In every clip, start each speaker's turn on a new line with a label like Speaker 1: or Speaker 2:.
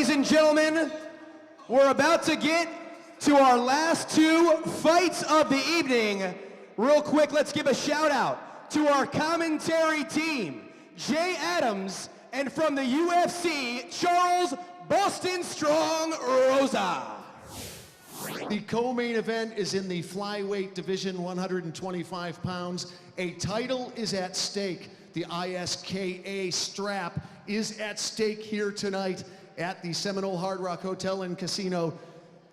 Speaker 1: ladies and gentlemen, we're about to get to our last two fights of the evening. Real quick, let's give a shout out to our commentary team, Jay Adams, and from the UFC, Charles Boston Strong Rosa.
Speaker 2: The co-main event is in the flyweight division, 125 pounds. A title is at stake. The ISKA strap is at stake here tonight at the Seminole Hard Rock Hotel and Casino.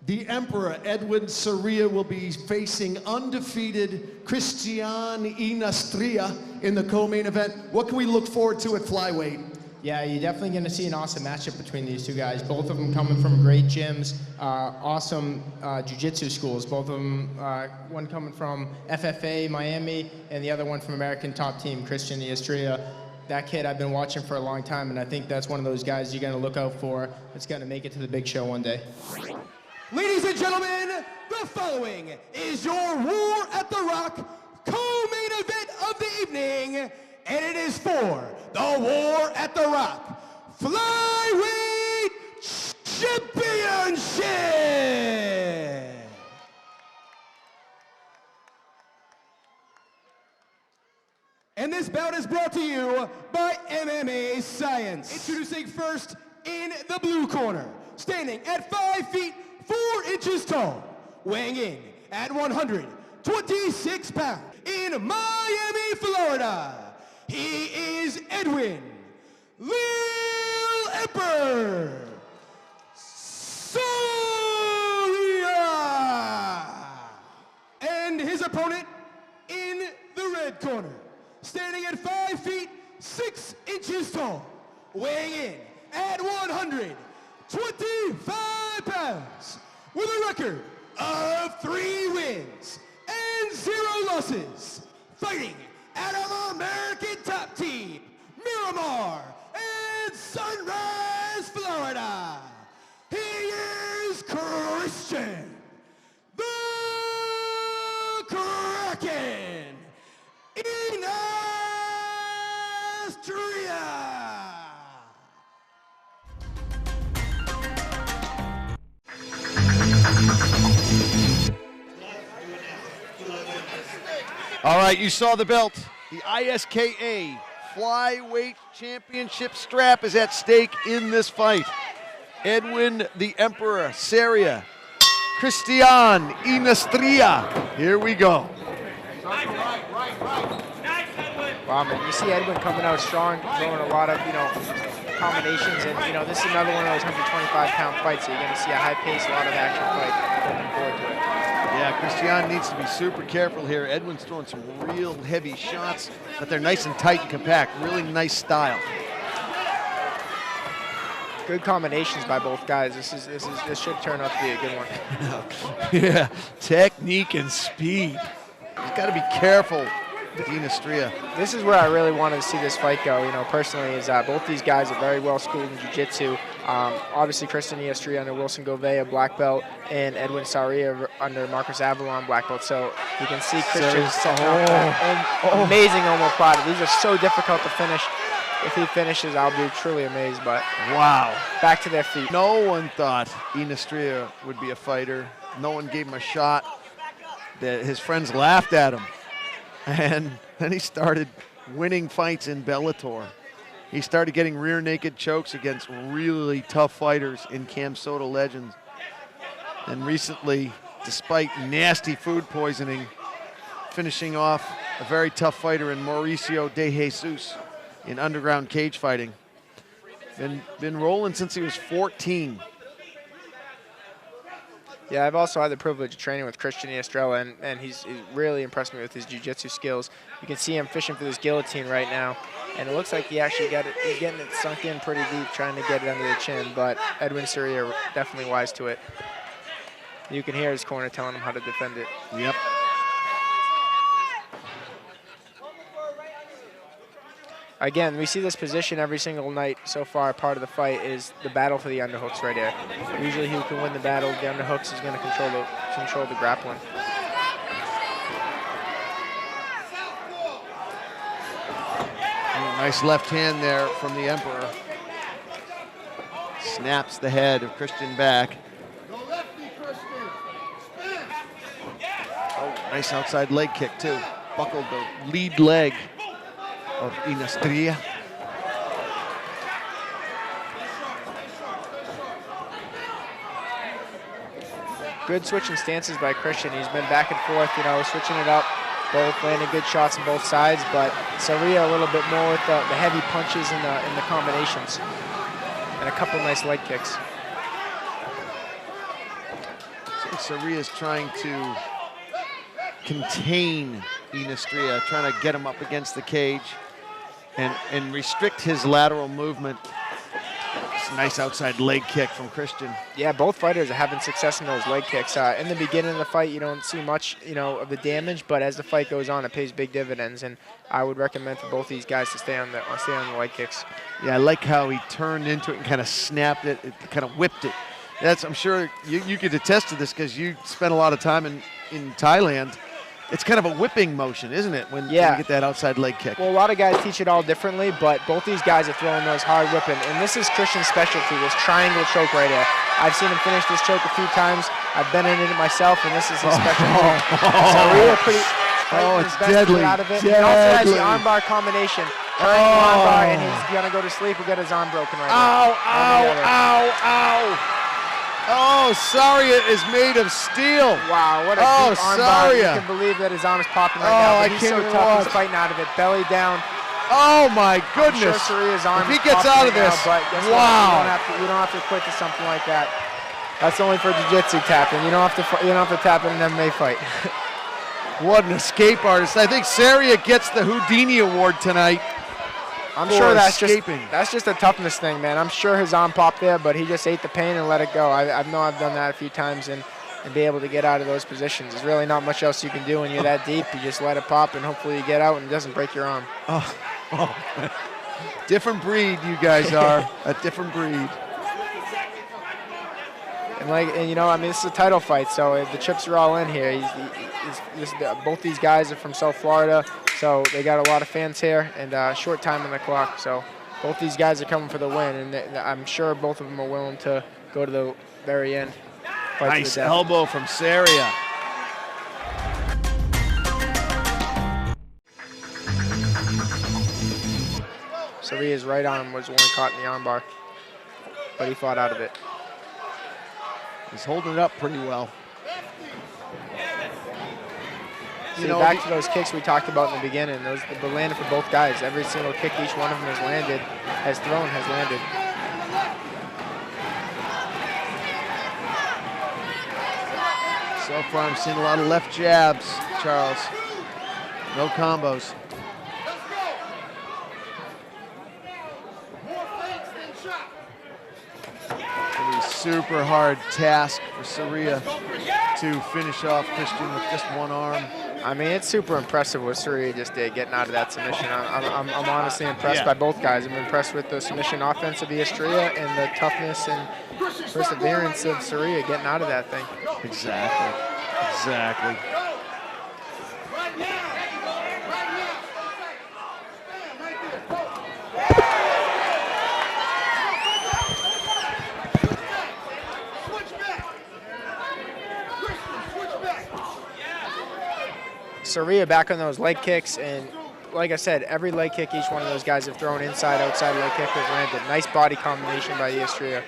Speaker 2: The Emperor, Edwin Sarria, will be facing undefeated Christian Ynastrilla in the co-main event. What can we look forward to at flyweight?
Speaker 3: Yeah, you're definitely going to see an awesome matchup between these two guys. Both of them coming from great gyms, awesome jiu-jitsu schools. Both of them, one coming from FFA, Miami, and the other one from American top team, Christian Yosdenis. That kid I've been watching for a long time, and I think that's one of those guys you're going to look out for that's going to make it to the big show one day.
Speaker 1: Ladies and gentlemen, the following is your War at the Rock co-main event of the evening, and it is for the War at the Rock Flyweight Championship! And this bout is brought to you by MMA Science. Introducing first in the blue corner, standing at 5 feet 4 inches tall, weighing in at 126 pounds, in Miami, Florida, he is Edwin Lil Emperor Saria. And his opponent in the red corner, standing at 5 feet 6 inches tall, weighing in at 125 pounds, with a record of 3 wins and 0 losses, fighting out of American top team, Miramar and Sunrise, Florida. He is Christian the Kraken Inastria.
Speaker 4: All right, you saw the belt. The ISKA Flyweight Championship strap is at stake in this fight. Edwin the Emperor Saria, Christian Inastria. Here we go.
Speaker 3: Wow, man, you see Edwin coming out strong, throwing a lot of, combinations, and, this is another one of those 125-pound fights, so you're going to see a high pace, a lot of action fight. Looking forward to it.
Speaker 4: Yeah, Christian needs to be super careful here. Edwin's throwing some real heavy shots, but they're nice and tight and compact. Really nice style.
Speaker 3: Good combinations by both guys. This should turn out to be a good one.
Speaker 4: Yeah, technique and speed. He's got to be careful with Inastria.
Speaker 3: This is where I really wanted to see this fight go, personally, is both these guys are very well schooled in jiu-jitsu. Obviously, Christian Yosdenis under Wilson Govea, black belt, and Edwin Sarria under Marcus Avalon, black belt. So you can see Christian's amazing omoplata. These are so difficult to finish. If he finishes, I'll be truly amazed. But
Speaker 4: wow,
Speaker 3: back to their feet.
Speaker 4: No one thought Inastria would be a fighter. No one gave him a shot. His friends laughed at him. And then he started winning fights in Bellator. He started getting rear naked chokes against really tough fighters in Cam Soda Legends. And recently, despite nasty food poisoning, finishing off a very tough fighter in Mauricio De Jesus in underground cage fighting. Been rolling since he was 14.
Speaker 3: Yeah, I've also had the privilege of training with Christian Ynastrilla, and he's really impressed me with his jiu-jitsu skills. You can see him fishing for this guillotine right now, and it looks like he actually got it. He's getting it sunk in pretty deep, trying to get it under the chin, but Edwin Sarria definitely wise to it. You can hear his corner telling him how to defend it.
Speaker 4: Yep.
Speaker 3: Again, we see this position every single night so far. Part of the fight is the battle for the underhooks right here. Usually who can win the battle, the underhooks is going to control the grappling.
Speaker 4: Nice left hand there from the Emperor. snaps the head of Christian back. Oh, nice outside leg kick too. Buckled the lead leg of Ynastrilla.
Speaker 3: Good switching stances by Christian. He's been back and forth, you know, switching it up. Both landing good shots on both sides, but Sarria a little bit more with the heavy punches and the combinations. And a couple nice leg kicks.
Speaker 4: Sarria is trying to contain Ynastrilla, trying to get him up against the cage and restrict his lateral movement. It's a nice outside leg kick from Christian.
Speaker 3: Yeah, both fighters are having success in those leg kicks. In the beginning of the fight, you don't see much, you know, of the damage, but as the fight goes on, it pays big dividends. And I would recommend for both these guys to stay on the leg kicks.
Speaker 4: Yeah, I like how he turned into it and kind of snapped it, kind of whipped it. I'm sure you could attest to this because you spent a lot of time in Thailand. It's kind of a whipping motion, isn't it, when you get that outside leg kick?
Speaker 3: Well, a lot of guys teach it all differently, but both these guys are throwing those hard whipping. And this is Christian's specialty, this triangle choke right here. I've seen him finish this choke a few times. I've been in it myself, and this is his specialty.
Speaker 4: It's deadly.
Speaker 3: Out of it. He also has the armbar combination. Triangle armbar, and he's going to go to sleep. We'll get his arm broken right now.
Speaker 4: Ow. Oh, Saria is made of steel.
Speaker 3: Wow, what a deep arm bar. You
Speaker 4: Saria.
Speaker 3: can believe that his arm is popping right now. But he's so tough, he's fighting out of it. Belly down.
Speaker 4: Oh, my goodness.
Speaker 3: I'm sure Sarria's arm
Speaker 4: if he
Speaker 3: is
Speaker 4: gets out of this,
Speaker 3: now, but guess
Speaker 4: wow.
Speaker 3: What? You don't have to quit to something like that. That's only for jiu-jitsu tapping. You don't have to tap in an MMA fight.
Speaker 4: What an escape artist. I think Sarria gets the Houdini Award tonight.
Speaker 3: I'm sure that's just a toughness thing, man. I'm sure his arm popped there, but he just ate the pain and let it go. I know I've done that a few times and be able to get out of those positions. There's really not much else you can do when you're that deep. You just let it pop and hopefully you get out and it doesn't break your arm.
Speaker 4: Different breed you guys are, a different breed.
Speaker 3: And you know, I mean, this is a title fight, so the chips are all in here. Both these guys are from South Florida, so they got a lot of fans here and short time on the clock. So both these guys are coming for the win, and I'm sure both of them are willing to go to the very end.
Speaker 4: Nice elbow from Saria.
Speaker 3: Sarria's right arm was the one caught in the armbar, but he fought out of it.
Speaker 4: He's holding it up pretty well.
Speaker 3: See, back to those kicks we talked about in the beginning. Those were landed for both guys. Every single kick each one of them has landed.
Speaker 4: So far, I'm seeing a lot of left jabs, Charles. No combos. It'll be a super hard task for Sarria to finish off Christian with just one arm.
Speaker 3: I mean, it's super impressive what Sarria just did, getting out of that submission. I'm honestly impressed by both guys. I'm impressed with the submission offense of Ynastrilla and the toughness and perseverance of Sarria getting out of that thing.
Speaker 4: Exactly.
Speaker 3: Sarria back on those leg kicks, and like I said, every leg kick each one of those guys have thrown inside, outside leg kick has landed. Nice body combination by Ynastrilla.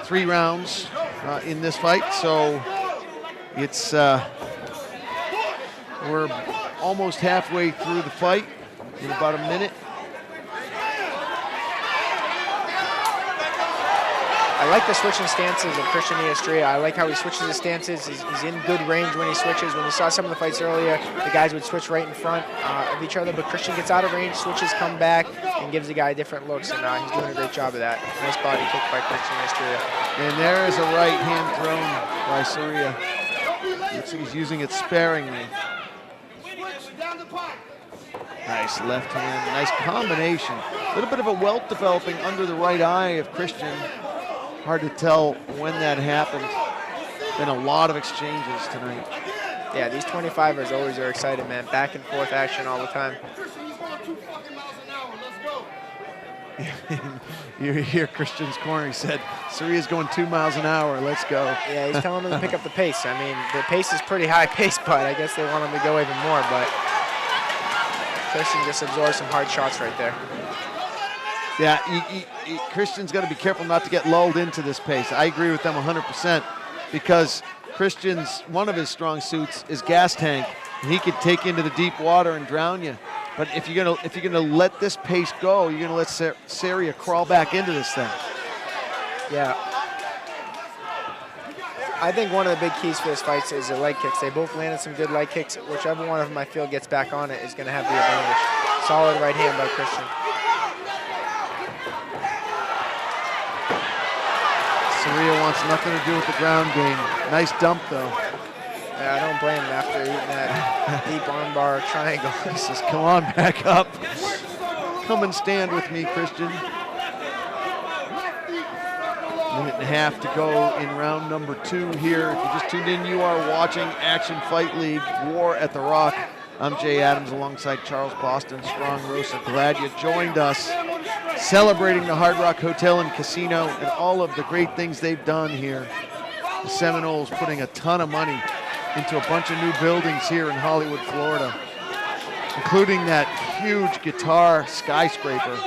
Speaker 4: Three rounds in this fight, so it's we're almost halfway through the fight in about a minute.
Speaker 3: I like the switching stances of Christian Ynastrilla. I like how he switches his stances. He's in good range when he switches. When you saw some of the fights earlier, the guys would switch right in front of each other, but Christian gets out of range, switches, come back, and gives the guy different looks, and he's doing a great job of that. Nice body kick by Christian Ynastrilla.
Speaker 4: And there is a right hand thrown by Sarria. Looks like he's using it sparingly. Nice left hand, nice combination. A little bit of a welt developing under the right eye of Christian. Hard to tell when that happened. been a lot of exchanges tonight.
Speaker 3: Yeah, these 25ers always are excited, man. Back and forth action all the time.
Speaker 4: You hear Christian's corner. He said, Sarria's going 2 miles an hour. Let's go.
Speaker 3: Yeah, he's telling them to pick up the pace. I mean, the pace is pretty high pace, but I guess they want him to go even more. But Christian just absorbed some hard shots right there.
Speaker 4: Yeah, Christian's got to be careful not to get lulled into this pace. I agree with them 100% because Christian's, one of his strong suits is gas tank. And he could take you into the deep water and drown you. But if you're gonna let this pace go, you're gonna let Sarria crawl back into this thing.
Speaker 3: Yeah. I think one of the big keys for this fight is the leg kicks. They both landed some good leg kicks. Whichever one of them I feel gets back on it is going to have the advantage. Solid right hand by Christian.
Speaker 4: Sarria wants nothing to do with the ground game. Nice dump, though.
Speaker 3: Yeah, I don't blame him after eating that deep armbar triangle.
Speaker 4: He says, come on, back up. Come and stand with me, Christian. Minute and a half to go in round number 2 here. If you just tuned in, you are watching Action Fight League War at the Rock. I'm Jay Adams alongside Charles Boston, Strong Rosa. Glad you joined us. Celebrating the Hard Rock Hotel and Casino and all of the great things they've done here. The Seminoles putting a ton of money into a bunch of new buildings here in Hollywood, Florida, including that huge guitar skyscraper.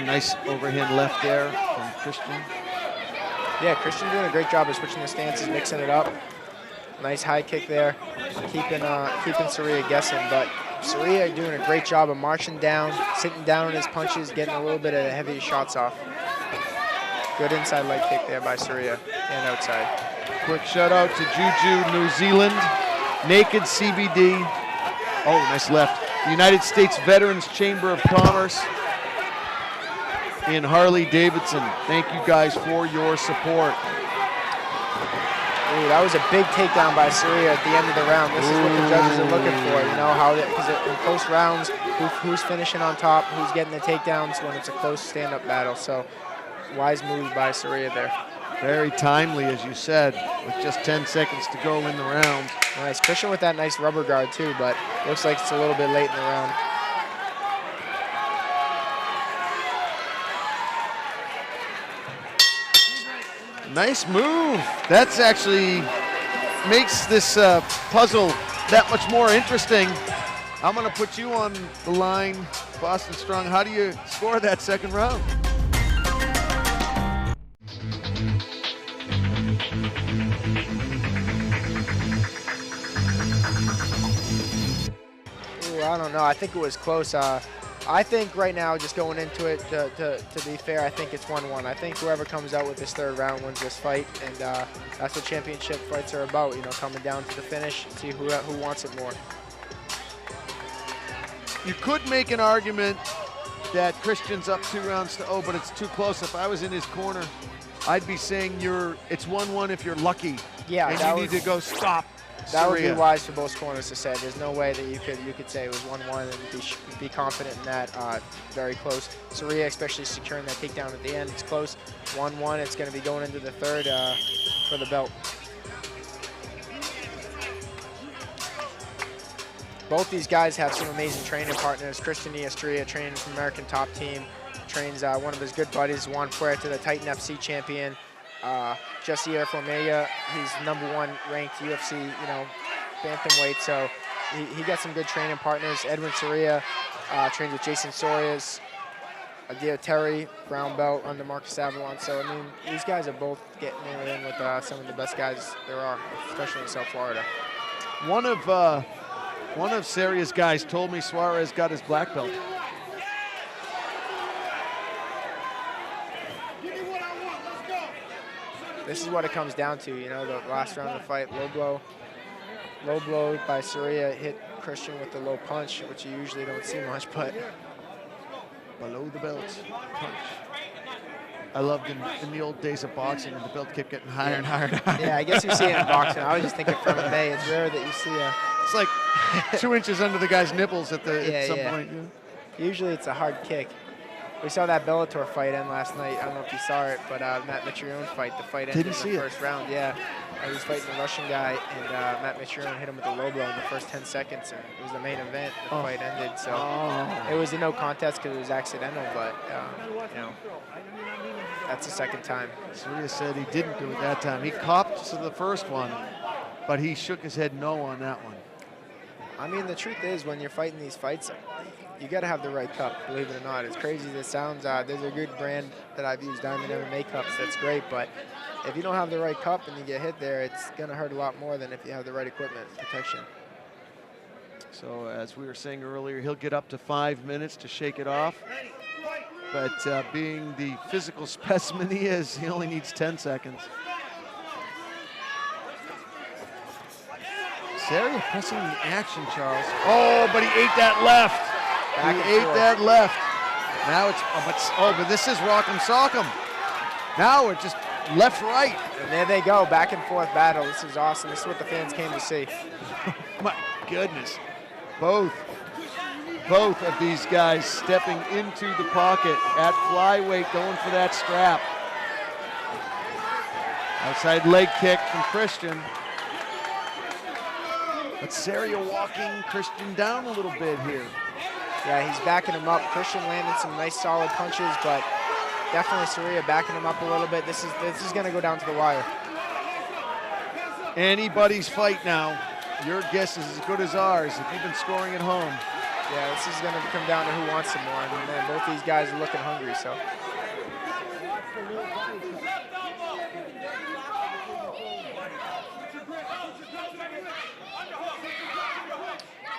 Speaker 4: Nice overhand left there from Christian.
Speaker 3: Yeah, Christian doing a great job of switching the stances, mixing it up. Nice high kick there, keeping Sarria guessing. But Sarria doing a great job of marching down, sitting down on his punches, getting a little bit of heavy shots off. Good inside leg kick there by Sarria and outside.
Speaker 4: Quick shout out to Juju, New Zealand, Naked CBD. Oh, nice left. The United States Veterans Chamber of Commerce in Harley-Davidson. Thank you guys for your support.
Speaker 3: Ooh, that was a big takedown by Sarria at the end of the round. This is what the judges are looking for, you know, how because in close rounds, who's finishing on top, who's getting the takedowns when it's a close stand-up battle. So, wise move by Sarria there.
Speaker 4: Very timely, as you said, with just 10 seconds to go in the round.
Speaker 3: Nice. Christian with that nice rubber guard, too, but looks like it's a little bit late in the round.
Speaker 4: Nice move. That's actually makes this puzzle that much more interesting. I'm going to put you on the line, Boston Strong. How do you score that second round?
Speaker 3: Ooh, I don't know. I think it was close. I think right now, just going into it, to be fair, I think it's 1-1. I think whoever comes out with this third round wins this fight, and that's what championship fights are about, you know, coming down to the finish, see who wants it more.
Speaker 4: You could make an argument that Christian's up 2-0, but it's too close. If I was in his corner, I'd be saying it's 1-1 if you're lucky.
Speaker 3: Yeah,
Speaker 4: and you need to go stop.
Speaker 3: That would be
Speaker 4: Sarria.
Speaker 3: wise for both corners to say. There's no way that you could say it was 1-1 and be confident in that. Very close. Sarria especially securing that takedown at the end. It's close. 1-1. It's going to be going into the third for the belt. Both these guys have some amazing training partners. Christian Ynastrilla, training from American Top Team, trains one of his good buddies, Juan Puerta, the Titan FC champion. Jesse Formelia, he's #1 ranked UFC, you know, bantamweight. So he got some good training partners. Edwin Sarria trains with Jason Sorias. Adia Terry, brown belt under Marcus Avalon. So I mean, these guys are both getting in with some of the best guys there are, especially in South Florida.
Speaker 4: One of Sarria's guys told me Suarez got his black belt.
Speaker 3: This is what it comes down to, you know, the last round of the fight. Low blow by Sarria, hit Christian with the low punch, which you usually don't see much, but
Speaker 4: Below the belt punch. I loved in the old days of boxing, and the belt kept getting higher and higher and higher.
Speaker 3: yeah, I guess you see it in boxing. I was just thinking from MMA, it's rare that you see
Speaker 4: It's like 2 inches under the guy's nipples at some point. Yeah.
Speaker 3: Usually it's a hard kick. We saw that Bellator fight end last night. I don't know if you saw it, but Matt Mitrione fight. The fight ended in the first round. Yeah, he was fighting a Russian guy, and Matt Mitrione hit him with a low blow in the first 10 seconds, and it was the main event. The fight ended, so it was a no contest because it was accidental. But you know, that's the second time.
Speaker 4: Sarria said he didn't do it that time. He copped to the first one, but he shook his head no on that one.
Speaker 3: I mean, the truth is, when you're fighting these fights, you got to have the right cup, believe it or not. As crazy as it sounds, there's a good brand that I've used, Diamond MMA cups, that's great, but if you don't have the right cup and you get hit there, it's going to hurt a lot more than if you have the right equipment, protection.
Speaker 4: So as we were saying earlier, he'll get up to 5 minutes to shake it off, but being the physical specimen he is, he only needs 10 seconds. Sarria pressing the action, Charles. Oh, but he ate that left. He ate that left. Now it's, but this is Rock'em Sock'em. Now it's just left, right.
Speaker 3: And there they go, back and forth battle. This is awesome. This is what the fans came to see.
Speaker 4: My goodness. Both of these guys stepping into the pocket at flyweight, going for that strap. Outside leg kick from Christian. But Sarria walking Christian down a little bit here.
Speaker 3: Yeah, he's backing him up. Christian landed some nice solid punches, but definitely Sarria backing him up a little bit. This is going to go down to the wire.
Speaker 4: Anybody's fight now. Your guess is as good as ours if you've been scoring at home.
Speaker 3: Yeah, this is going to come down to who wants some more. And man, both these guys are looking hungry, so.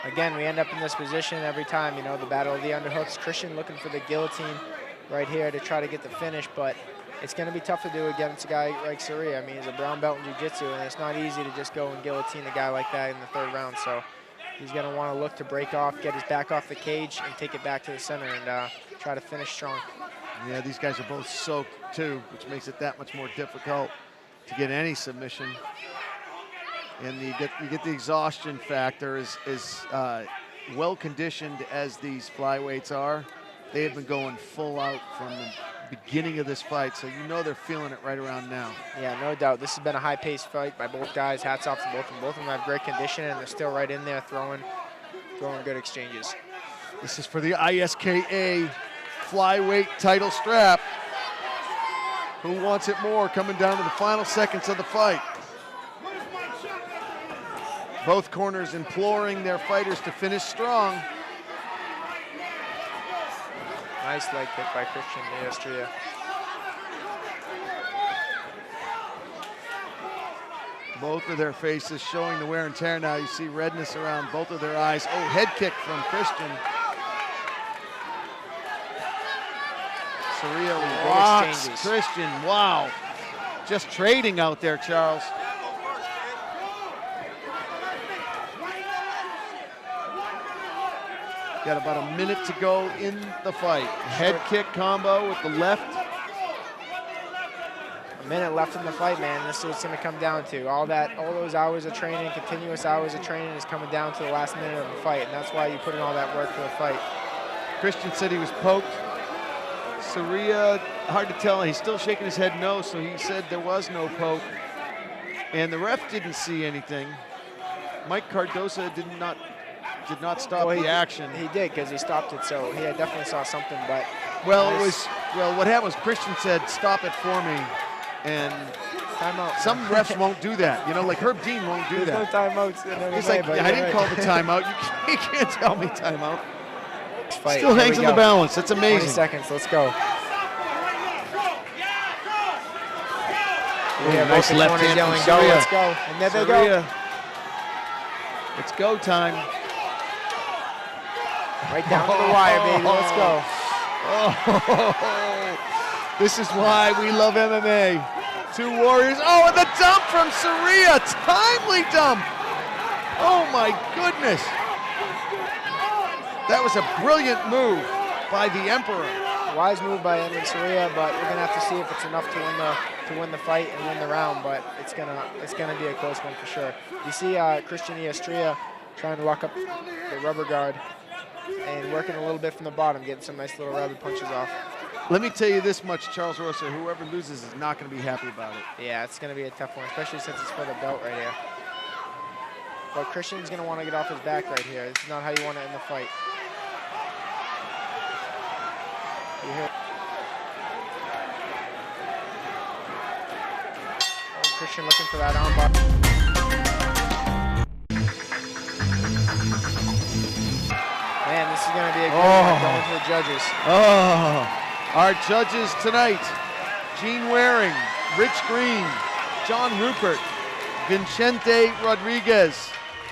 Speaker 3: Again, we end up in this position every time, you know, the battle of the underhooks. Christian looking for the guillotine right here to try to get the finish, but it's going to be tough to do against a guy like Sarria. I mean, he's a brown belt in jiu-jitsu, and it's not easy to just go and guillotine a guy like that in the third round. So he's going to want to look to break off, get his back off the cage, and take it back to the center and try to finish strong.
Speaker 4: Yeah, these guys are both soaked too, which makes it that much more difficult to get any submission. And you get the exhaustion factor as well conditioned as these flyweights are. They have been going full out from the beginning of this fight, so you know they're feeling it right around now. Yeah,
Speaker 3: no doubt. This has been a high-paced fight by both guys. Hats off to both of them. Both of them have great condition, and they're still right in there throwing good exchanges.
Speaker 4: This is for the ISKA flyweight title strap. Who wants it more? Coming down to the final seconds of the fight. Both corners imploring their fighters to finish strong.
Speaker 3: Nice leg kick by Christian Ynastrilla.
Speaker 4: Both of their faces showing the wear and tear now. You see redness around both of their eyes. Oh, head kick from Christian. Sarria rocks Christian. Wow. Just trading out there, Charles. Got about a minute to go in the fight. Head kick combo with the left.
Speaker 3: A minute left in the fight, man. This is what it's going to come down to. All those hours of training, continuous hours of training is coming down to the last minute of the fight, and that's why you put in all that work for the fight.
Speaker 4: Christian said he was poked. Sarria, hard to tell. He's still shaking his head no, so he said there was no poke. And the ref didn't see anything. Mike Cardosa did not stop the action.
Speaker 3: He did, because he stopped it, so he definitely saw something, but...
Speaker 4: Well, what happened was Christian said, stop it for me, and
Speaker 3: timeout.
Speaker 4: Some refs won't do that. You know, like Herb Dean won't do that.
Speaker 3: There's no timeouts.
Speaker 4: He's like, I didn't call the timeout. You can't tell me timeout.
Speaker 3: Fight.
Speaker 4: Still hangs in the balance. That's amazing.
Speaker 3: 20 seconds, let's go.
Speaker 4: Yeah, nice left hand
Speaker 3: yelling, go, let's go. And there they go.
Speaker 4: It's go time.
Speaker 3: Right down to the wire, baby. Let's go.
Speaker 4: Oh, this is why we love MMA. Two warriors. Oh, and the dump from Sarria. Timely dump. Oh, my goodness. That was a brilliant move by the Emperor.
Speaker 3: Wise move by Edwin Sarria, but we're gonna have to see if it's enough to win the fight and win the round. But it's gonna be a close one for sure. You see Christian Ynastrilla trying to lock up the rubber guard. and working a little bit from the bottom, getting some nice little rabbit punches off.
Speaker 4: Let me tell you this much, Charles Rosa, whoever loses is not going to be happy about it.
Speaker 3: Yeah, it's going to be a tough one, especially since it's for the belt right here. But Christian's going to want to get off his back right here. This is not how you want to end the fight. You hear? Oh, Christian looking for that armbar. Man, this is going to be a good one going to the judges.
Speaker 4: Oh, our judges tonight, Gene Waring, Rich Green, John Rupert, Vicente Rodriguez.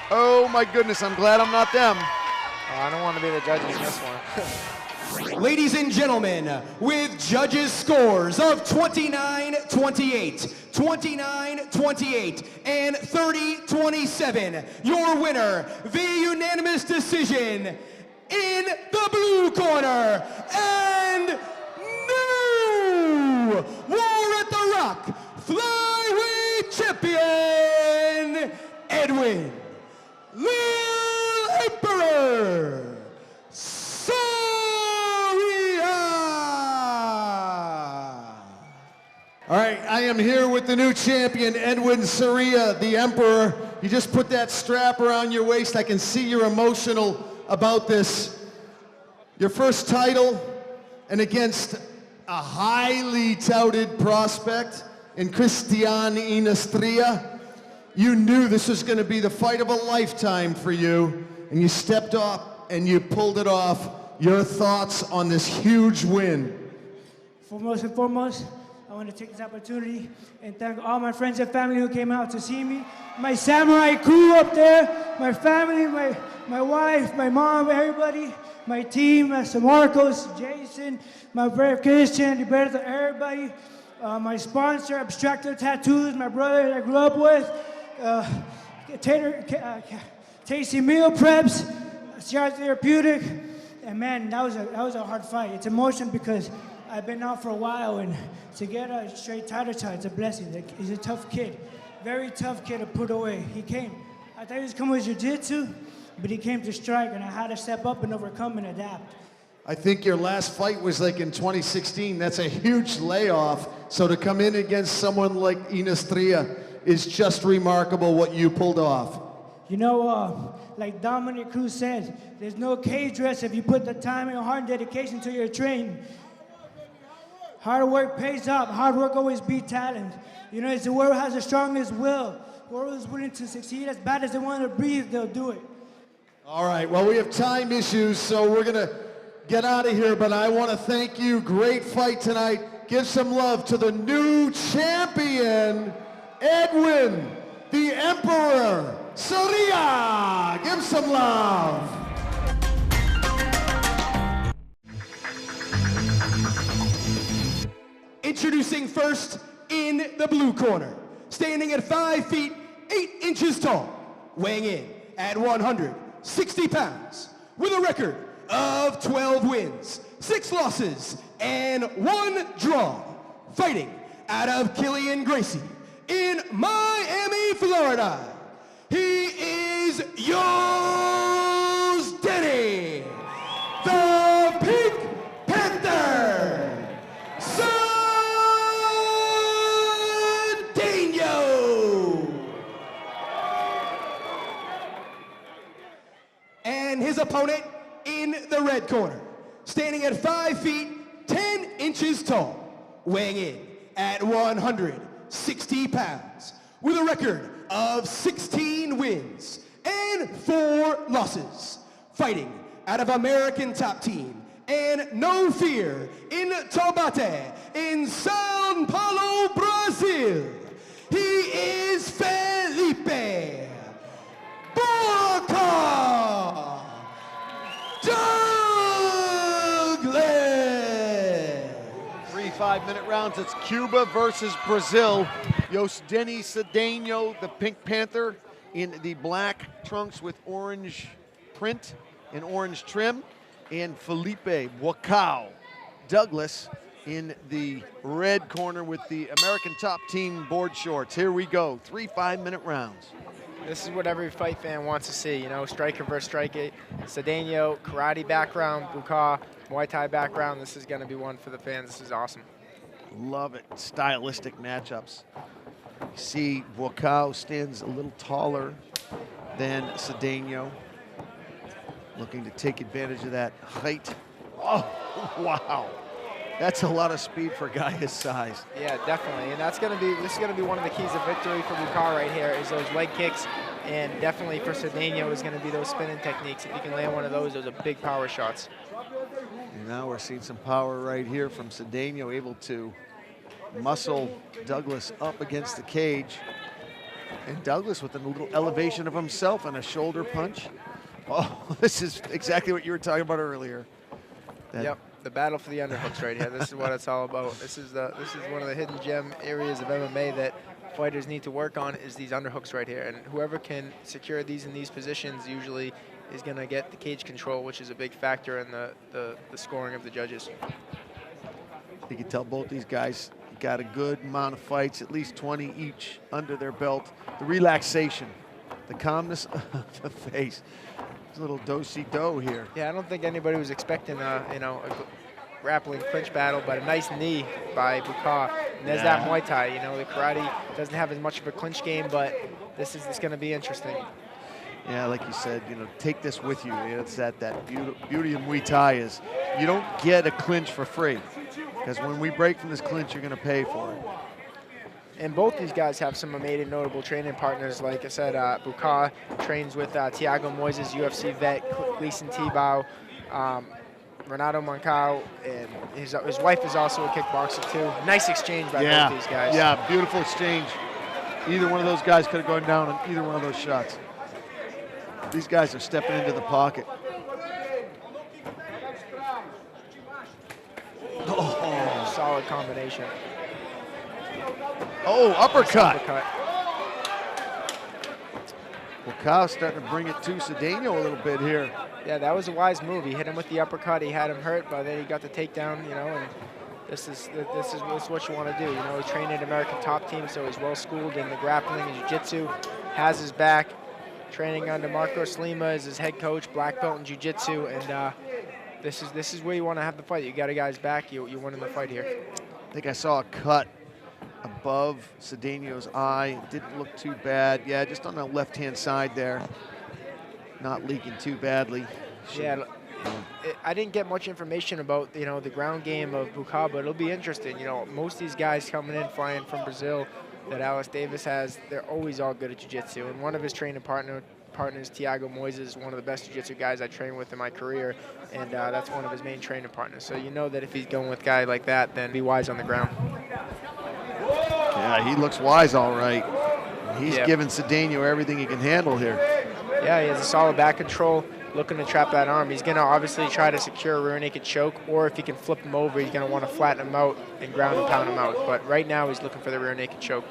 Speaker 4: Oh my goodness, I'm glad I'm not them.
Speaker 3: Oh, I don't want to be the judges in this one.
Speaker 1: Ladies and gentlemen, with judges' scores of 29-28, 29-28, and 30-27, your winner via unanimous decision in the blue corner, and new War at the Rock flyweight champion, Edwin Lil Emperor Saria.
Speaker 2: All right, I am here with the new champion, Edwin Sarria, the Emperor. You just put that strap around your waist. I can see you're emotional about this. Your first title, and against a highly touted prospect in Ynastrilla. You knew this was going to be the fight of a lifetime for you, and you stepped up and you pulled it off. Your thoughts on this huge win?
Speaker 5: First and foremost, I want to take this opportunity and thank all my friends and family who came out to see me. My samurai crew up there, my family, my wife, my mom, everybody, my team, Mr. Marcos, Jason, my brother Christian, Roberto, everybody, my sponsor, Abstractor Tattoos, my brother that I grew up with, Tasty Meal Preps, Sarria Therapeutic, and man, that was a hard fight. It's emotional because I've been out for a while, and to get a straight title shot, it's a blessing. He's a tough kid, very tough kid to put away. He came. I thought he was coming with jiu-jitsu, but he came to strike, and I had to step up and overcome and adapt.
Speaker 2: I think your last fight was like in 2016. That's a huge layoff. So to come in against someone like Ynastrilla is just remarkable what you pulled off.
Speaker 5: You know, like Dominic Cruz says, there's no cage rest if you put the time and heart and dedication to your training. Hard work pays off. Hard work always beats talent. You know, it's the world has the strongest will. Whoever is willing to succeed as bad as they want to breathe, they'll do it.
Speaker 2: All right, well, we have time issues, so we're going to get out of here, but I want to thank you. Great fight tonight. Give some love to the new champion, Edwin, the Emperor Sarria. Give some love.
Speaker 1: Introducing first in the blue corner, standing at 5 feet 8 inches tall, weighing in at 160 pounds, with a record of 12 wins, 6 losses, and 1 draw, fighting out of Killian Gracie in Miami, Florida. He is Yosdenis, the Pink Panther, Cedeno. And his opponent in the red corner, standing at 5 feet 10 inches tall, weighing in at 160 pounds, with a record of 16 wins and 4 losses, fighting out of American Top Team and No Fear in Taubaté in São Paulo, Brazil. He is Felipe Douglas.
Speaker 4: 3 5-minute rounds. It's Cuba versus Brazil. Yosdenis Cedeno, the Pink Panther, in the black trunks with orange print and orange trim, and Felipe Douglas in the red corner with the American Top Team board shorts. Here we go. 3 5-minute rounds.
Speaker 3: This is what every fight fan wants to see, you know, striker versus striker. Cedeno, karate background, Buka, Muay Thai background. This is going to be one for the fans. This is awesome.
Speaker 4: Love it. Stylistic matchups. You see Buakau stands a little taller than Cedeno, looking to take advantage of that height. Oh, wow. That's a lot of speed for a guy his size.
Speaker 3: Yeah, definitely. And this is gonna be one of the keys of victory for Buka right here, is those leg kicks. And definitely for Cedeno is gonna be those spinning techniques. If you can land one of those are big power shots.
Speaker 4: And now we're seeing some power right here from Cedeno, able to muscle Douglas up against the cage. And Douglas with a little elevation of himself and a shoulder punch. Oh, this is exactly what you were talking about earlier.
Speaker 3: Yep, the battle for the underhooks right here. This is what it's all about. This is one of the hidden gem areas of MMA that fighters need to work on, is these underhooks right here. And whoever can secure these in these positions usually is going to get the cage control, which is a big factor in the scoring of the judges.
Speaker 4: You can tell both these guys got a good amount of fights, at least 20 each under their belt. The relaxation, the calmness of the face. It's a little do-si-do here.
Speaker 3: Yeah, I don't think anybody was expecting a grappling clinch battle, but a nice knee by Buka. And there's that Muay Thai. You know, the karate doesn't have as much of a clinch game, but this is going to be interesting.
Speaker 4: Yeah, like you said, you know, take this with you. It's that beauty of Muay Thai is you don't get a clinch for free, because when we break from this clinch, you're going to pay for it.
Speaker 3: And both these guys have some amazing notable training partners. Like I said, Buka trains with Thiago Moises, UFC vet, Gleason Tebow, Renato Mancao, and his wife is also a kickboxer too. Nice exchange by both these guys.
Speaker 4: Yeah, beautiful exchange. Either one of those guys could have gone down on either one of those shots. These guys are stepping into the pocket.
Speaker 3: Oh, solid combination.
Speaker 4: Oh, uppercut.
Speaker 3: Uppercut.
Speaker 4: Well, Kyle's starting to bring it to Cedeno a little bit here.
Speaker 3: Yeah, that was a wise move. He hit him with the uppercut. He had him hurt, but then he got the takedown, you know, and this is what you want to do. You know, he's trained in American Top Team, so he's well schooled in the grappling and jiu-jitsu, has his back. Training under Marcos Lima as his head coach, black belt in jiu-jitsu, and this is where you want to have the fight. You got a guy's back, you win in the fight here.
Speaker 4: I think I saw a cut above Cedeno's eye. Didn't look too bad. Yeah, just on the left-hand side there. Not leaking too badly.
Speaker 3: I didn't get much information about, you know, the ground game of Buka, but it'll be interesting. You know, most of these guys coming in, flying from Brazil, that Alex Davis has, they're always all good at jiu-jitsu. And one of his training partners, Thiago Moises, one of the best jiu-jitsu guys I trained with in my career, and that's one of his main training partners. So you know that if he's going with a guy like that, then be wise on the ground.
Speaker 4: Yeah, he looks wise all right. He's giving Cedeno everything he can handle here.
Speaker 3: Yeah, he has a solid back control, looking to trap that arm. He's going to obviously try to secure a rear naked choke, or if he can flip him over, he's going to want to flatten him out and ground and pound him out. But right now, he's looking for the rear naked choke.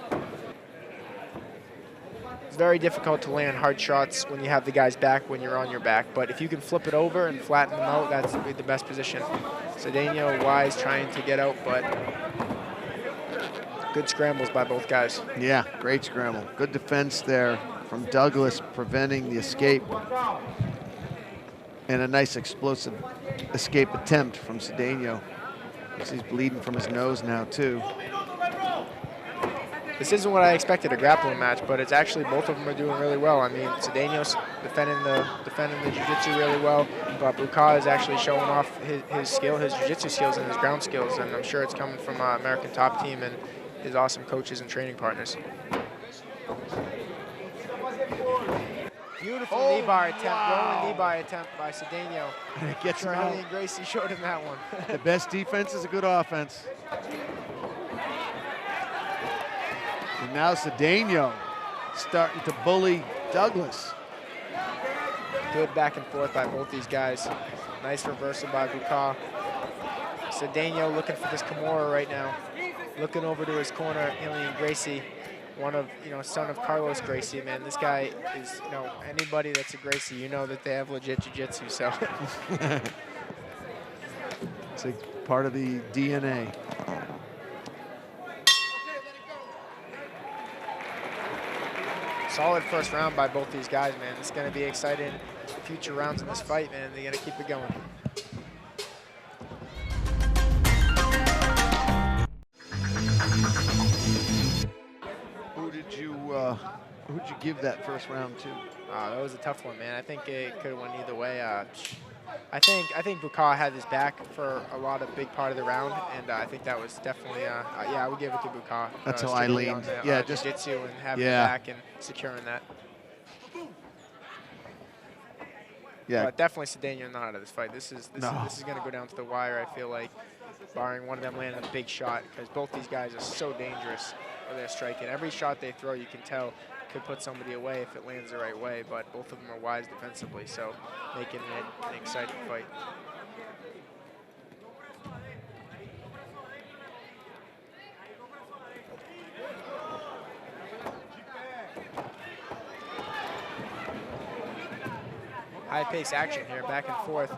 Speaker 3: It's very difficult to land hard shots when you have the guy's back when you're on your back. But if you can flip it over and flatten him out, that's the best position. Cedeno wise trying to get out, but good scrambles by both guys.
Speaker 4: Yeah, great scramble. Good defense there from Douglas, preventing the escape. And a nice explosive escape attempt from Cedeno. He's bleeding from his nose now, too.
Speaker 3: This isn't what I expected, a grappling match, but it's actually both of them are doing really well. I mean, Cedeno's defending the jiu-jitsu really well, but Buka is actually showing off his skill, his jiu-jitsu skills and his ground skills, and I'm sure it's coming from American Top Team and his awesome coaches and training partners. Beautiful knee bar attempt, rolling knee bar attempt by Cedeno.
Speaker 4: It gets him out.
Speaker 3: And Gracie showed him that one.
Speaker 4: The best defense is a good offense. And now Cedeno starting to bully Douglas.
Speaker 3: Good back and forth by both these guys. Nice reversal by Buka. Cedeno looking for this Kimura right now. Looking over to his corner, Ilian Gracie. One of, son of Carlos Gracie, man. This guy is, anybody that's a Gracie, you know that they have legit jiu-jitsu, so.
Speaker 4: It's a part of the DNA.
Speaker 3: solid first round by both these guys, man. It's going to be exciting future rounds in this fight, man. They're going to keep it going.
Speaker 4: Who'd you give that first round to?
Speaker 3: That was a tough one, man. I think it could have went either way. I think Bukaw had his back for a lot of big part of the round, and I think that was definitely, yeah, I would give it to Bukaw.
Speaker 4: That's how I leaned.
Speaker 3: Yeah, just jiu-jitsu and having the back and securing that.
Speaker 4: Yeah.
Speaker 3: But definitely Cedeno not out of this fight. This is going to go down to the wire, I feel like, barring one of them landing a big shot, because both these guys are so dangerous with their striking. Every shot they throw, you can tell, could put somebody away if it lands the right way, but both of them are wise defensively, so making it an exciting fight. High-paced action here, back and forth.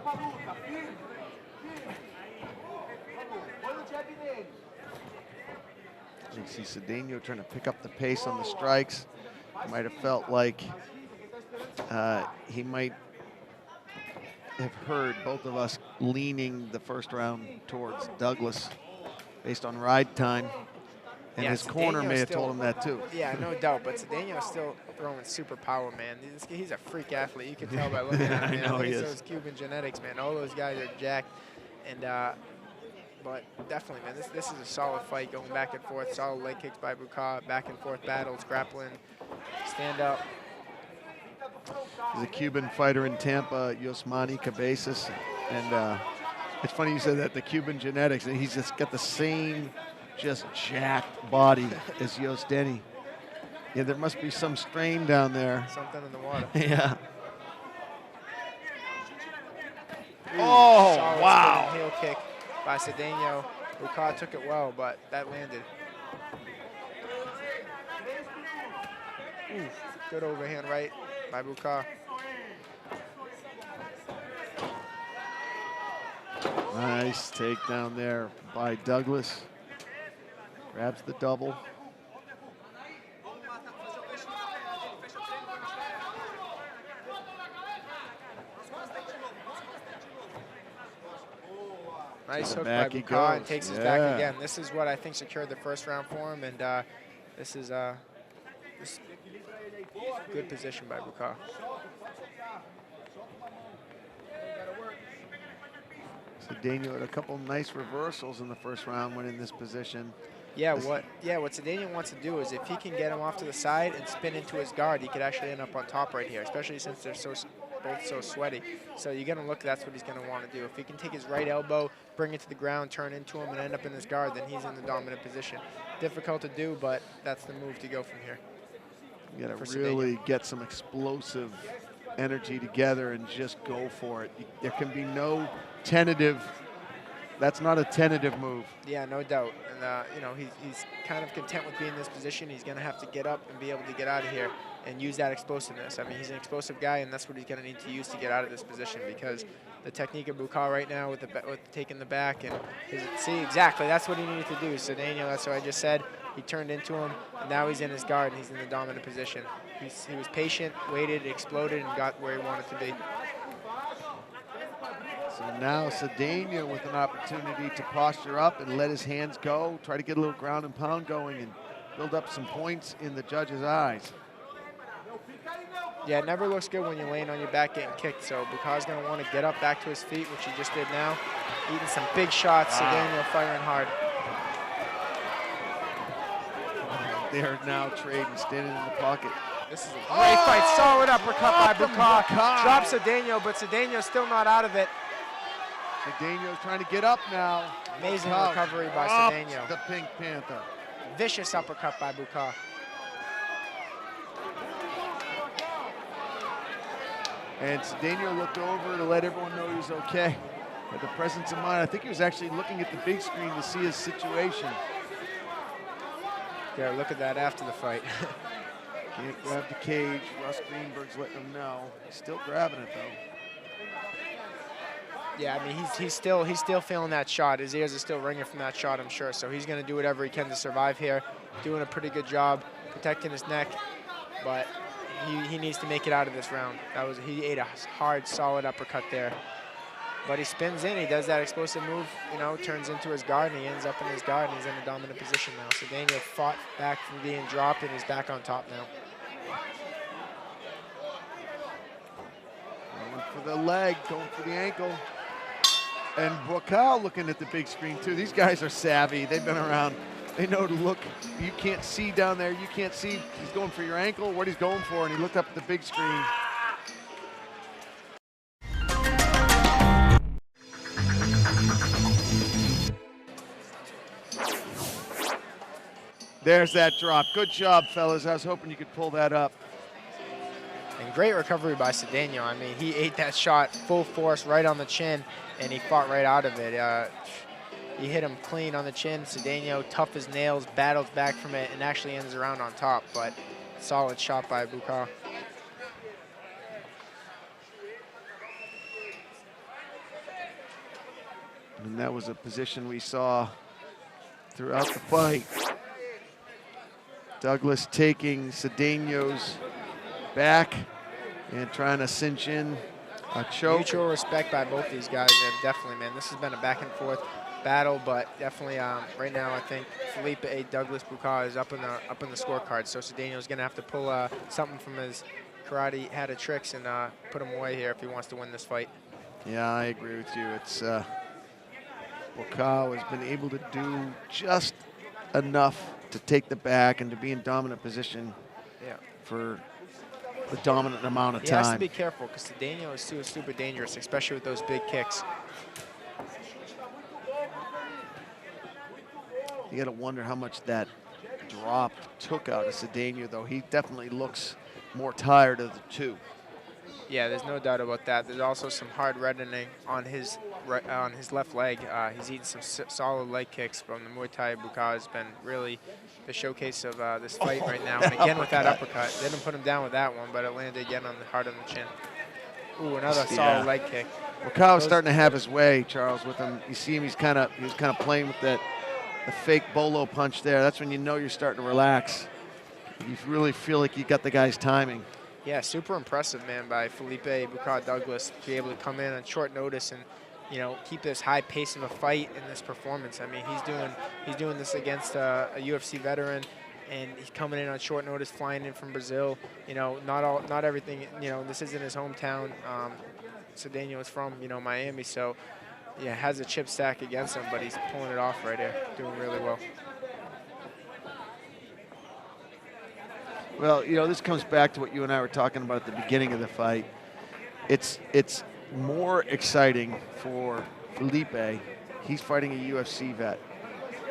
Speaker 4: You see Cedeno trying to pick up the pace on the strikes. Might have felt like he might have heard both of us leaning the first round towards Douglas based on ride time. And
Speaker 3: yeah,
Speaker 4: his corner may have
Speaker 3: still,
Speaker 4: told him that too.
Speaker 3: Yeah, no doubt, but Cedeno's still throwing super power, man. He's a freak athlete. You can tell by looking at him.
Speaker 4: I know he
Speaker 3: He's
Speaker 4: is.
Speaker 3: those Cuban genetics, man. All those guys are jacked. And but definitely, man, this is a solid fight going back and forth. Solid leg kicks by Bukaw, back and forth battles, grappling, stand up.
Speaker 4: He's a Cuban fighter in Tampa, Yosdenis Cabezas. And it's funny you said that, the Cuban genetics, and he's just got the same just jacked body as Yosdenis. Yeah, there must be some strain down there.
Speaker 3: Something in the water.
Speaker 4: Yeah.
Speaker 3: Ooh,
Speaker 4: oh, wow.
Speaker 3: Heel kick by Cedeno. Bukaw took it well, but that landed. Ooh, good overhand right by Bukaw.
Speaker 4: Nice takedown there by Douglas. Grabs the double.
Speaker 3: Nice hook by Bukaw and takes his back again. This is what I think secured the first round for him, and this is good position by Bukaw.
Speaker 4: Cedeno had a couple nice reversals in the first round when in this position.
Speaker 3: Yeah, what Cedeno wants to do is if he can get him off to the side and spin into his guard, he could actually end up on top right here, especially since they're both so sweaty. So you're going to look, that's what he's going to want to do. If he can take his right elbow, bring it to the ground, turn into him, and end up in his guard, then he's in the dominant position. Difficult to do, but that's the move to go from here.
Speaker 4: You got to really get some explosive energy together and just go for it. There can be no tentative. That's not a tentative move.
Speaker 3: Yeah, no doubt. And, you know, he's kind of content with being in this position. He's going to have to get up and be able to get out of here and use that explosiveness. I mean, he's an explosive guy, and that's what he's going to need to use to get out of this position, because the technique of Bukaw right now with taking the back and see, exactly, that's what he needed to do. Cedeno, that's what I just said. He turned into him, and now he's in his guard, and he's in the dominant position. He was patient, waited, exploded, and got where he wanted to be.
Speaker 4: So now Cedeno with an opportunity to posture up and let his hands go, try to get a little ground and pound going and build up some points in the judge's eyes.
Speaker 3: Yeah, it never looks good when you're laying on your back getting kicked, so Bukaw's going to want to get up back to his feet, which he just did now. Eating some big shots, Cedeno firing hard.
Speaker 4: They are now trading, standing in the pocket.
Speaker 3: This is a great fight. Solid uppercut by Bukaw. Drops Cedeno, but Cedeno's still not out of it.
Speaker 4: Cedeno's trying to get up now.
Speaker 3: Amazing recovery by Cedeno.
Speaker 4: The Pink Panther.
Speaker 3: Vicious uppercut by Bukaw.
Speaker 4: And Cedeno looked over to let everyone know he was okay. Had the presence of mind. I think he was actually looking at the big screen to see his situation.
Speaker 3: Yeah, look at that after the fight.
Speaker 4: Can't grab the cage. Russ Greenberg's letting him know. He's still grabbing it though.
Speaker 3: Yeah, I mean, he's still feeling that shot. His ears are still ringing from that shot, I'm sure. So he's going to do whatever he can to survive here. Doing a pretty good job protecting his neck. But he needs to make it out of this round. He ate a hard, solid uppercut there. But he spins in, he does that explosive move, you know, turns into his guard, and he ends up in his guard, and he's in a dominant position now. So Daniel fought back from being dropped, and he's back on top now.
Speaker 4: Going for the leg, going for the ankle. And Bukal looking at the big screen too. These guys are savvy. They've been around. They know to look. You can't see down there. You can't see. He's going for your ankle, what he's going for, and he looked up at the big screen. There's that drop. Good job, fellas. I was hoping you could pull that up.
Speaker 3: And great recovery by Cedeno. I mean, he ate that shot full force right on the chin, and he fought right out of it. He hit him clean on the chin. Cedeno, tough as nails, battles back from it, and actually ends around on top. But solid shot by Bukal.
Speaker 4: And that was a position we saw throughout the fight. Douglas taking Cedeno's back and trying to cinch in a choke.
Speaker 3: Mutual respect by both these guys, and definitely, man, this has been a back and forth battle, but definitely right now I think Felipe Douglas Bukal is up in the scorecard. So Cedeno's gonna have to pull something from his karate hat of tricks and put him away here if he wants to win this fight.
Speaker 4: Yeah, I agree with you. It's Bukal has been able to do just enough to take the back and to be in dominant position for the dominant amount of time.
Speaker 3: He has to be careful because Cedeno is super dangerous, especially with those big kicks.
Speaker 4: You got to wonder how much that drop took out of Cedeno, though. He definitely looks more tired of the two.
Speaker 3: Yeah, there's no doubt about that. There's also some hard reddening on his left leg. He's eaten some solid leg kicks from the Muay Thai. Bukal has been really the showcase of this fight right now. And again with that uppercut. They didn't put him down with that one, but it landed again hard on the chin. Ooh, another solid leg kick.
Speaker 4: Bukal was starting to have his way, Charles, with him. You see him, he was kind of playing with the fake bolo punch there. That's when you know you're starting to relax. You really feel like you got the guy's timing.
Speaker 3: Yeah, super impressive, man, by Felipe Bukal Douglas to be able to come in on short notice and, you know, keep this high pace of a fight in this performance. I mean, he's doing this against a UFC veteran, and he's coming in on short notice, flying in from Brazil. You know, not everything. You know, this isn't his hometown. Cedeno is from, you know, Miami, so yeah, has a chip stack against him, but he's pulling it off right here, doing really well.
Speaker 4: Well, you know, this comes back to what you and I were talking about at the beginning of the fight. It's more exciting for Felipe. He's fighting a UFC vet.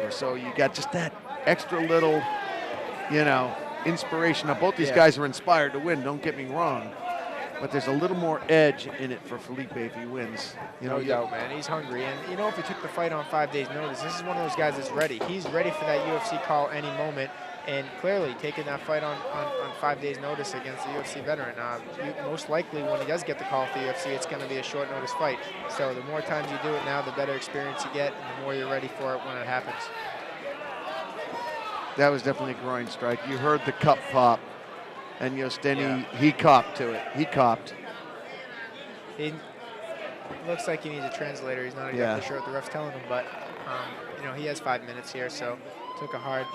Speaker 4: So you got just that extra little, you know, inspiration. Now, both these guys are inspired to win, don't get me wrong. But there's a little more edge in it for Felipe if he wins. You know,
Speaker 3: no doubt, man. He's hungry. And, you know, if he took the fight on 5 days' notice, this is one of those guys that's ready. He's ready for that UFC call any moment. And clearly taking that fight on 5 days' notice against a UFC veteran. Most likely when he does get the call for the UFC, it's going to be a short notice fight. So the more times you do it now, the better experience you get, and the more you're ready for it when it happens.
Speaker 4: That was definitely a groin strike. You heard the cup pop, and Yosdenis, he copped to it. He copped.
Speaker 3: He looks like he needs a translator. He's not exactly sure what the ref's telling him, but you know, he has 5 minutes here, so took a hard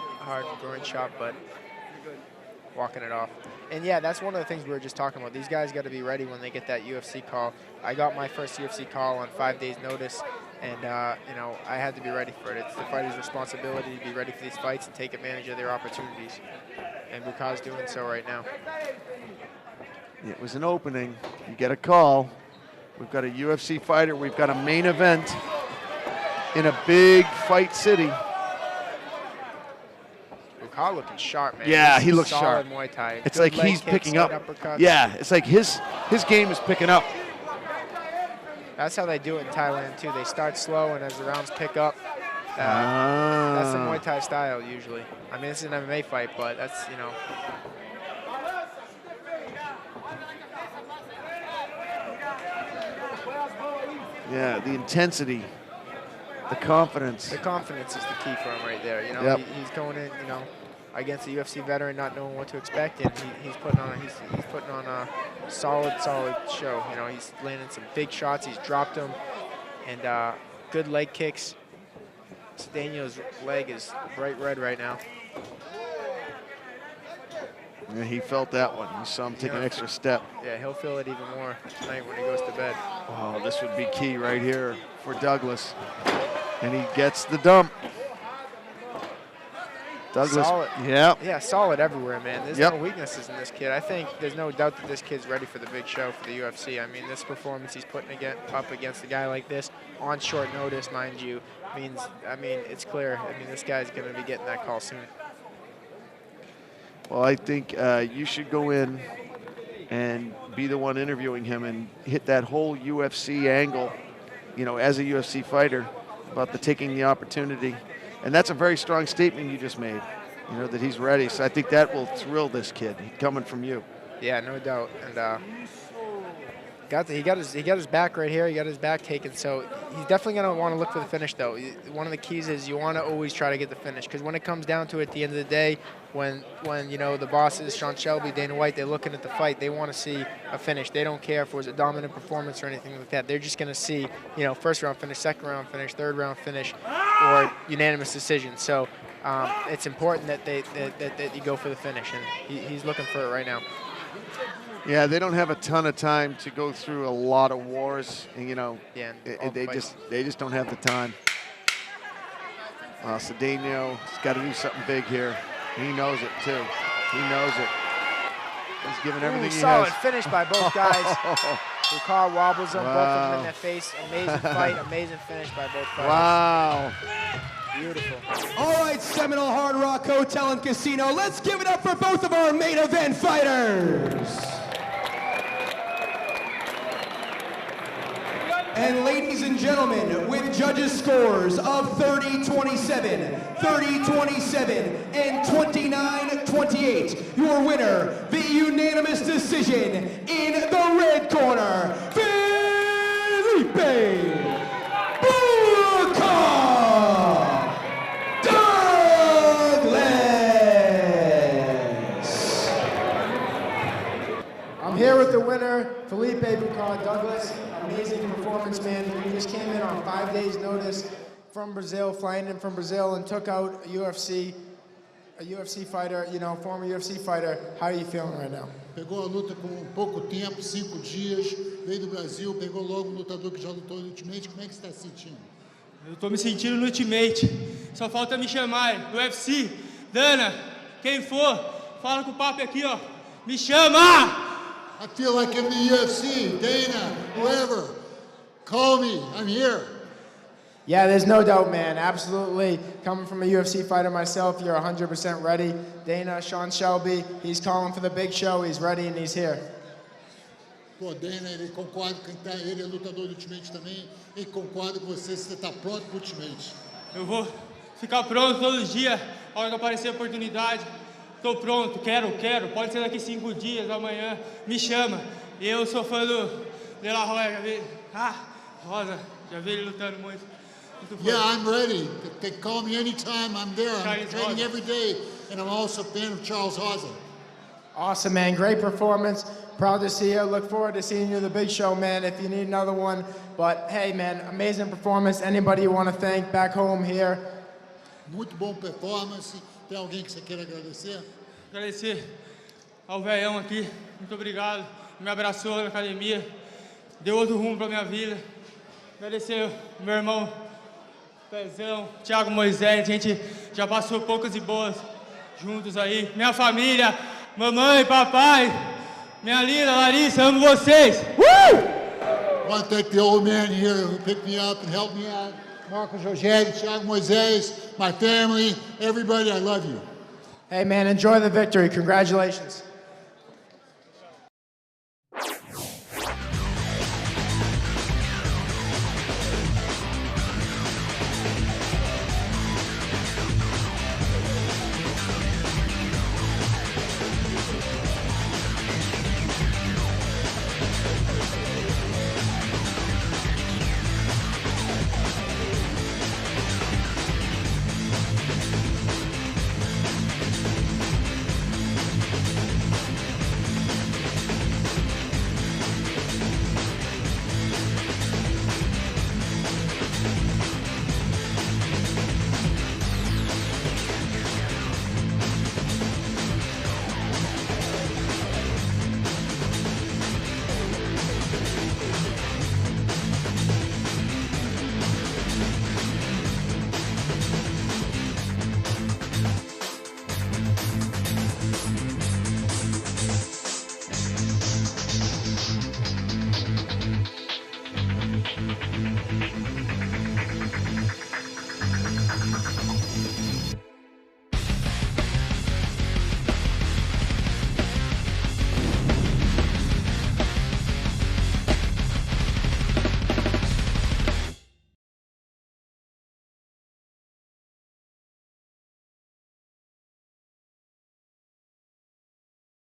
Speaker 3: groin shot, but walking it off. And yeah, that's one of the things we were just talking about. These guys got to be ready when they get that UFC call. I got my first UFC call on 5 days' notice, and you know, I had to be ready for it. It's the fighter's responsibility to be ready for these fights and take advantage of their opportunities. And Bukal's doing so right now.
Speaker 4: It was an opening. You get a call. We've got a UFC fighter. We've got a main event in a big fight city.
Speaker 3: Bukal looking sharp, man.
Speaker 4: Yeah, he looks
Speaker 3: solid
Speaker 4: sharp.
Speaker 3: Muay Thai.
Speaker 4: It's
Speaker 3: Good
Speaker 4: like he's
Speaker 3: kicks,
Speaker 4: picking
Speaker 3: good
Speaker 4: up.
Speaker 3: uppercuts.
Speaker 4: Yeah, it's like his game is picking up.
Speaker 3: That's how they do it in Thailand too. They start slow, and as the rounds pick up, that's the Muay Thai style usually. I mean, this is an MMA fight, but that's, you know.
Speaker 4: Yeah, the intensity, the confidence.
Speaker 3: The confidence is the key for him right there. You know, he's going in, you know, against a UFC veteran, not knowing what to expect, and he's putting on a solid show. You know, he's landing some big shots. He's dropped them, and good leg kicks. Cedeno's leg is bright red right now.
Speaker 4: Yeah, he felt that one. You saw him take an extra step.
Speaker 3: Yeah, he'll feel it even more tonight when he goes to bed.
Speaker 4: Oh, this would be key right here for Douglas. And he gets the dump. Douglas,
Speaker 3: solid.
Speaker 4: yeah,
Speaker 3: solid everywhere, man. There's
Speaker 4: Yep.
Speaker 3: no weaknesses in this kid. I think there's no doubt that this kid's ready for the big show for the UFC. I mean, this performance he's putting up against a guy like this on short notice, mind you, means, I mean, it's clear. I mean, this guy's going to be getting that call soon.
Speaker 4: Well, I think you should go in and be the one interviewing him and hit that whole UFC angle, you know, as a UFC fighter, about the taking the opportunity. And that's a very strong statement you just made, you know, that he's ready. So I think that will thrill this kid coming from you.
Speaker 3: Yeah, no doubt. And he got his back right here. He got his back taken. So he's definitely going to want to look for the finish, though. One of the keys is you want to always try to get the finish, because when it comes down to it at the end of the day, when you know, the bosses, Sean Shelby, Dana White, they're looking at the fight, they want to see a finish. They don't care if it was a dominant performance or anything like that. They're just going to see, you know, first round finish, second round finish, third round finish, or unanimous decision. So it's important that that you go for the finish, and he's looking for it right now.
Speaker 4: Yeah, they don't have a ton of time to go through a lot of wars, and, you know,
Speaker 3: Yeah,
Speaker 4: they just don't have the time. Cedeno's got to do something big here. He knows it too. He knows it. He's giving everything he
Speaker 3: solid
Speaker 4: has.
Speaker 3: finish by both guys. The car wobbles them, both of them in their face. Amazing fight, amazing finish by both fighters.
Speaker 4: Wow.
Speaker 3: Beautiful.
Speaker 1: All right, Seminole Hard Rock Hotel and Casino, let's give it up for both of our main event fighters. And ladies and gentlemen, with judges' scores of 30-27, 30-27, and 29-28, your winner, the unanimous decision in the red corner, Felipe Douglas.
Speaker 3: I'm here with the winner, Felipe Douglas. Amazing performance, man. You just came in on 5 days' notice from Brazil, flying in from Brazil, and took out a UFC fighter, you know, former UFC fighter. How are you feeling right now?
Speaker 6: Pegou a luta com pouco tempo, 5 dias, veio do Brasil, pegou logo um lutador que já lutou no Ultimate. Como é que você está se sentindo?
Speaker 5: Eu tô me sentindo no Ultimate. Só falta me chamar. No UFC, Dana, quem for, fala com o papo aqui, ó. Me chama!
Speaker 6: I feel like I'm in the UFC, Dana, whoever. Call me, I'm here.
Speaker 3: Yeah, there's no doubt, man. Absolutely. Coming from a UFC fighter myself, you're 100% ready. Dana, Sean Shelby, he's calling for the big show. He's ready and he's here.
Speaker 6: Pô, Dana, ele concorda com ele é lutador do Ultimate também. Ele concorda com você está pronto para o Ultimate.
Speaker 5: Eu vou ficar pronto todos os dias, a hora que aparecer a oportunidade. Tô pronto, quero. Pode ser daqui 5 dias, amanhã. Me chama. Eu sou fã do De La Hoya, já vi. Rosa, já vi ele lutando muito.
Speaker 6: Yeah, I'm ready. They call me anytime, I'm there. I'm
Speaker 5: Charles
Speaker 6: training
Speaker 5: Rosa.
Speaker 6: every day, and I'm also a fan of Charles Rosa.
Speaker 3: Awesome, man. Great performance. Proud to see you. Look forward to seeing you at the big show, man, if you need another one. But, hey, man, amazing performance. Anybody you want to thank back home here?
Speaker 6: Muito bom performance. Tem alguém que você queira agradecer?
Speaker 5: Agradecer ao velhão aqui, muito obrigado. Me abraçou na academia, deu outro rumo pra minha vida. Agradecer ao meu irmão Pezão, Thiago Moisés, a gente já passou poucas e boas juntos aí. Minha família, mamãe, papai, minha linda Larissa, amo vocês!
Speaker 6: I want to thank the old man here who picked me up and helped me out. Marcos Rogério, Thiago Moisés, my family, everybody, I love you.
Speaker 3: Hey, man, enjoy the victory. Congratulations.